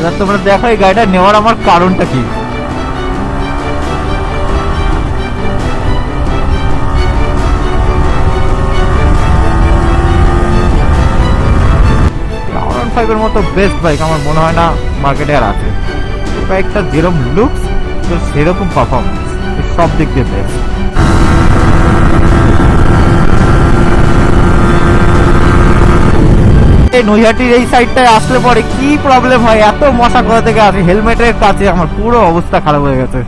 এবার তোমরা দেখো এই গাড়িটা নেওয়ার আমার কারণটা কি। R15 এর মতো বেস্ট বাইক আমার মনে হয় না মার্কেটে আর আছে। এই বাইকটা যেরকম লুকস তো সেরকম পারফরমেন্স, সব দিক দিয়ে বেস্ট। এই নৈহাটির এই সাইডটায় আসলে পরে কি প্রবলেম হয়, এত মশা কোথা থেকে আসে, হেলমেটের কাছে আমার পুরো অবস্থা খারাপ হয়ে গেছে।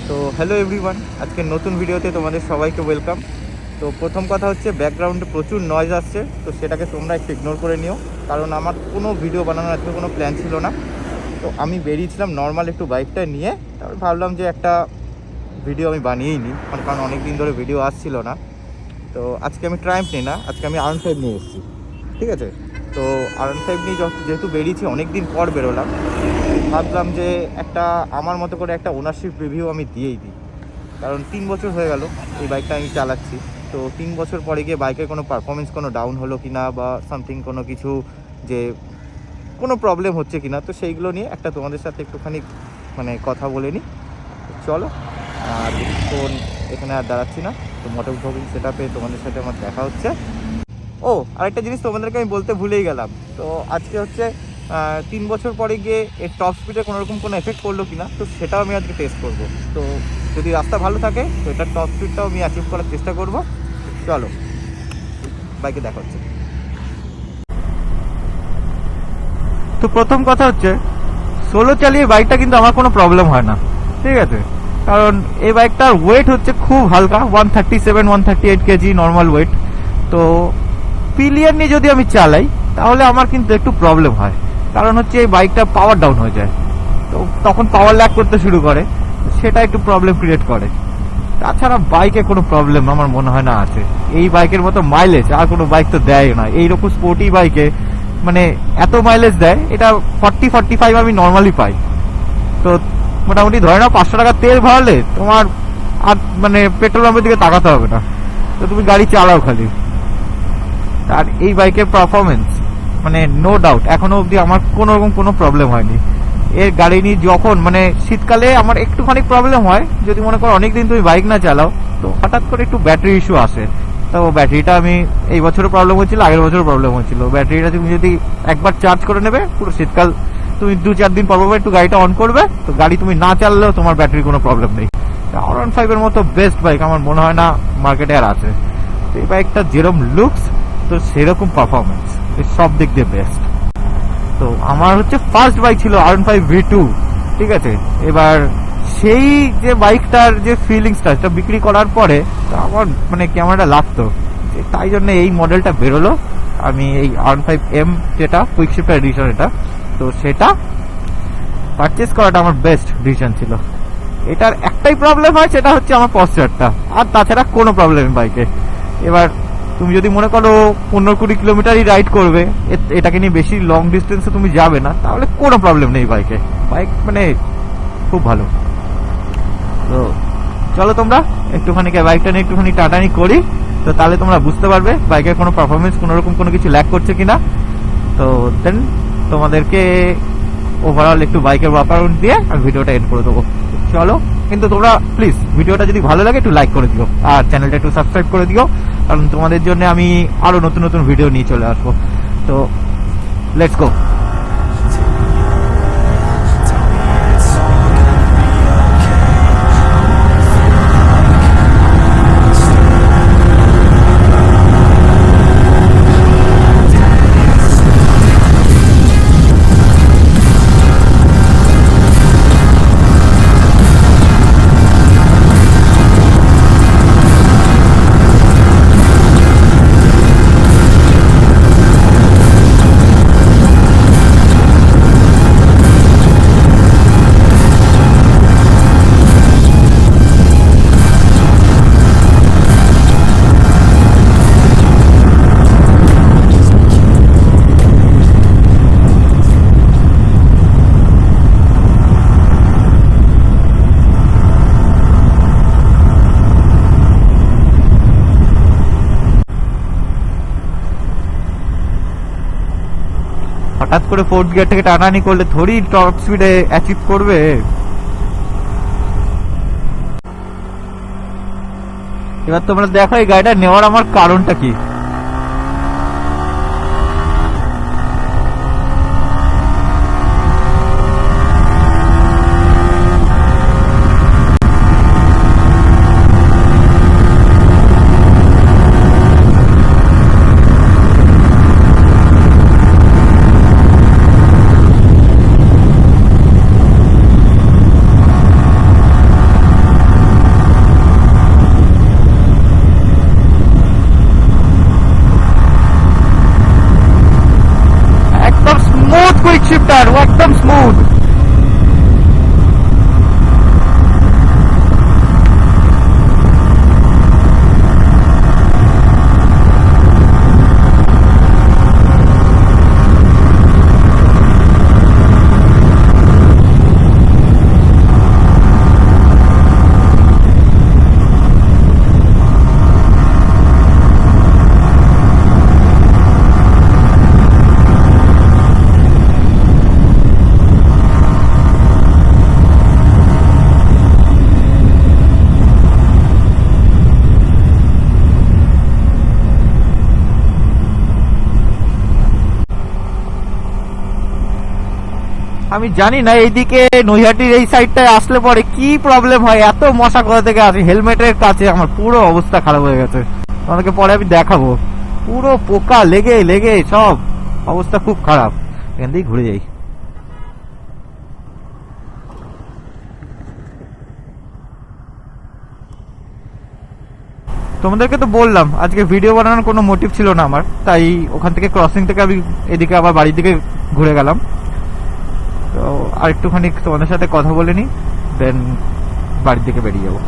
তো হ্যালো এভরিওয়ান, আজকে নতুন ভিডিওতে তোমাদের সবাইকে ওয়েলকাম। তো প্রথম কথা হচ্ছে ব্যাকগ্রাউন্ডে প্রচুর নয়েজ আসছে, তো সেটাকে তোমরা একটু ইগনোর করে নিও, কারণ আমার কোনো ভিডিও বানানোর আজকে কোনো প্ল্যান ছিল না। তো আমি বেরিয়েছিলাম নর্মাল একটু বাইকটা নিয়ে, তারপর ভাবলাম যে একটা ভিডিও আমি বানিয়েই নিই, কারণ অনেক দিন ধরে ভিডিও আসছিল না। তো আজকে আমি ট্রায়াম্ফ নিই না, আজকে আমি R15 নিয়ে এসেছি, ঠিক আছে। তো R15 নিয়ে যেহেতু বেরিয়েছি, অনেক দিন পর বেরোলাম, ভাবলাম যে একটা আমার মতো করে একটা ওনারশিপ রিভিউ আমি দিয়েই দিই। কারণ 3 বছর হয়ে গেল এই বাইকটা আমি চালাচ্ছি। তো 3 বছর পরে গিয়ে বাইকের কোনো পারফরমেন্স কোনো ডাউন হলো কি না, বা সামথিং কোনো কিছু যে কোনো প্রবলেম হচ্ছে কি না, তো সেইগুলো নিয়ে একটা তোমাদের সাথে একটুখানি মানে কথা বলে নিই। চলো, আর বেশিক্ষণ এখানে আর দাঁড়াচ্ছি না। তো মোটর ব্লগিং সেট আপে তোমাদের সাথে আমার দেখা হচ্ছে। ও আরেকটা জিনিস তোমাদেরকে আমি বলতে ভুলেই গেলাম, তো আজকে হচ্ছে 3 বছর পরে গিয়ে এর টপ স্পিডে কোনোরকম কোনো এফেক্ট করলো কিনা, তো সেটাও আমি আজকে টেস্ট করব। তো যদি রাস্তা ভালো থাকে তো এটার টপ স্পিডটাও আমি অ্যাচিভ করার চেষ্টা করব। চলো বাইকে দেখা হচ্ছে। তো প্রথম কথা হচ্ছে, সোলো চালিয়ে বাইকটা কিন্তু আমার কোনো প্রবলেম হয় না, ঠিক আছে। কারণ এই বাইকটার ওয়েট হচ্ছে খুব হালকা, 137-138 কেজি নর্মাল ওয়েট। তো পিলিয়ন নিয়ে যদি আমি চালাই তাহলে আমার কিন্তু একটু প্রবলেম হয়, কারণ হচ্ছে এই বাইকটা পাওয়ার ডাউন হয়ে যায়, তো তখন পাওয়ার ল্যাগ করতে শুরু করে, সেটা একটু প্রবলেম ক্রিয়েট করে। তাছাড়া বাইকে কোনো প্রবলেম আমার মনে হয় না আছে। এই বাইকের মতো মাইলেজ আর কোনো বাইক তো দেয় না। এইরকম স্পোর্টি বাইকে মানে এত মাইলেজ দেয়, এটা 40-45 আমি নর্মালি পাই। তো মোটামুটি ধরে নাও 500 টাকা তেল ভরালে তোমার আর মানে পেট্রোল পাম্পের দিকে তাকাতে হবে না, তো তুমি গাড়ি চালাও খালি। আর এই বাইকের পারফরমেন্স মানে নো ডাউট এখনো অবধি আমার কোনো রকম কোনো প্রবলেম হয়নি। এর গাড়ি নিয়ে যখন মানে শীতকালে আমার একটুখানি প্রবলেম হয়, যদি মনে করো অনেকদিন তুমি বাইক না চালাও, তো হঠাৎ করে একটু ব্যাটারি ইস্যু আসে। তো ব্যাটারিটা আমি এই বছরও প্রবলেম হচ্ছিল, আগের বছরও প্রবলেম হচ্ছিল। ব্যাটারিটা তুমি যদি একবার চার্জ করে নেবে, পুরো শীতকাল তুমি 2-4 দিন পর একটু গাড়িটা অন করবে, তো গাড়ি তুমি না চাললেও তোমার ব্যাটারি কোনো প্রবলেম নেই। R15 এর মতো বেস্ট বাইক আমার মনে হয় না মার্কেটে আর আছে। তো এই বাইকটা যেরকম লুকস তো সেরকম পারফরমেন্স, সব দিক দিয়ে বেস্ট। তো আমার হচ্ছে ফার্স্ট বাইক ছিল R15 V2, ঠিক আছে। এবার সেই যে বাইকটার যে ফিলিংসটা সেটা বিক্রি করার পরে তো আমার মানে কেমন একটা লাগতো, তাই জন্য এই মডেলটা বেরোলো। আমি এই R15M যেটা কুইক শিফট এডিশন, এটা তো সেটা পারচেস করাটা আমার বেস্ট ডিসিশন ছিল। এটার একটাই প্রবলেম হয়, সেটা হচ্ছে আমার পশ্চারটা, আর তাছাড়া কোনো প্রবলেম বাইকে। এবার তুমি যদি মনে করো 15-20 কিলোমিটারই রাইড করবে, এটাকে নিয়ে বেশি লং ডিস্টেন্সে তুমি যাবে না, তাহলে কোনো প্রবলেম নেই বাইকে। বাইক মানে খুব ভালো। তো চলো তোমরা একটুখানি বাইকটা নিয়ে একটুখানি টাটানি করি, তো তাহলে তোমরা বুঝতে পারবে বাইকের কোনো পারফরমেন্স কোনো রকম কোনো কিছু ল্যাক করছে কিনা। তো দেন তোমাদেরকে ওভারঅল একটু বাইকের ওয়ার্কআউট দিয়ে আর ভিডিওটা এন্ড করে দেবো। চলো, কিন্তু তোমরা প্লিজ ভিডিওটা যদি ভালো লাগে একটু লাইক করে দিও, আর চ্যানেলটা একটু সাবস্ক্রাইব করে দিও, কারণ তোমাদের জন্য আমি আরো নতুন নতুন ভিডিও নিয়ে চলে আসবো। তো লেটস গো। করে ফোর্থ গিয়ার থেকে টানানি করলে থোড়ি টপ স্পিডে অ্যাচিভ করবে। এবার তোমরা দেখো এই গাড়িটা নেওয়ার আমার কারণটা কি। কুইক শিফটার একদম স্মুথ। আমি জানি না এইদিকে নৈহাটির এই সাইডটায় আসলে পরে কি প্রবলেম হয়, এত মশা কোথা থেকে আসে। হেলমেটের কাছে আমার পুরো অবস্থা খারাপ হয়ে গেছে, তোমাদেরকে পরে আমি দেখাবো। পুরো পোকা লেগে লেগে সব অবস্থা খুব খারাপ। এখান থেকেই ঘুরে যাই। তোমাদেরকে তো বললাম আজকে ভিডিও বানানোর কোনো মোটিভ ছিল না আমার, তাই ওখান থেকে ক্রসিং থেকে আমি এদিকে আবার বাড়ির দিকে ঘুরে গেলাম। তো আর একটুখানি তোমাদের সাথে কথা বলে নি, দেন বাড়ির দিকে বেরিয়ে যাবো।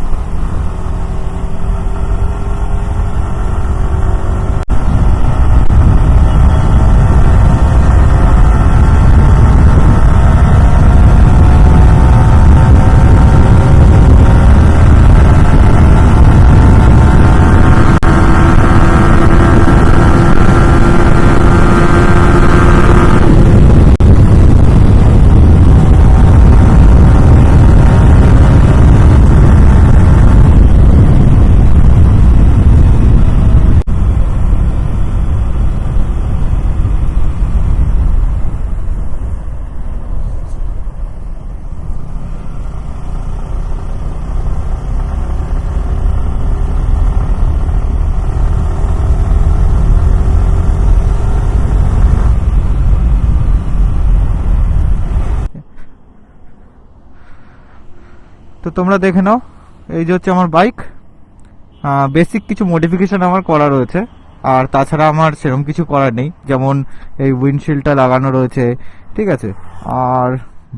তো তোমরা দেখে নাও, এই যে হচ্ছে আমার বাইক। বেসিক কিছু মডিফিকেশন আমার করা রয়েছে, আর তাছাড়া আমার সেরকম কিছু করার নেই। যেমন এই উইন্ডশিল্ডটা লাগানো রয়েছে, ঠিক আছে। আর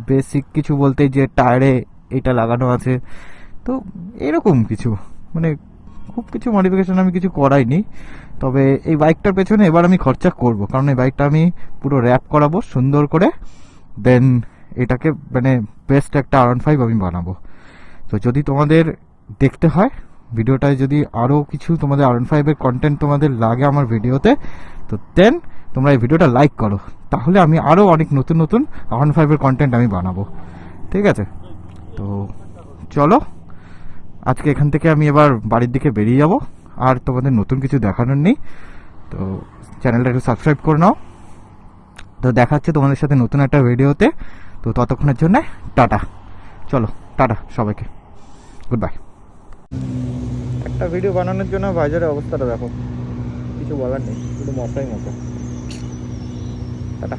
বেসিক কিছু বলতে যে টায়ারে এটা লাগানো আছে, তো এরকম কিছু, মানে খুব কিছু মডিফিকেশন আমি কিছু করাইনি। তবে এই বাইকটার পেছনে এবার আমি খরচা করব, কারণ এই বাইকটা আমি পুরো র্যাপ করাবো সুন্দর করে, দেন এটাকে মানে বেস্ট একটা R15 আমি বানাবো। তো যদি তোমাদের দেখতে হয় ভিডিওটায়, যদি আরও কিছু তোমাদের R15 এর কন্টেন্ট তোমাদের লাগে আমার ভিডিওতে, তো দেন তোমরা এই ভিডিওটা লাইক করো, তাহলে আমি আরও অনেক নতুন নতুন R15 এর কন্টেন্ট আমি বানাবো, ঠিক আছে। তো চলো আজকে এখান থেকে আমি এবার বাড়ির দিকে বেরিয়ে যাব, আর তোমাদের নতুন কিছু দেখানোর নেই। তো চ্যানেলটা একটু সাবস্ক্রাইব করে নাও। তো দেখা হচ্ছে তোমাদের সাথে নতুন একটা ভিডিওতে। তো ততক্ষণের জন্য টাটা। চলো টাটা সবাইকে, গুড বাই। একটা ভিডিও বানানোর জন্য বাজারের অবস্থাটা দেখো, কিছু বলার নেই, শুধু মশাই মশা। টাটা।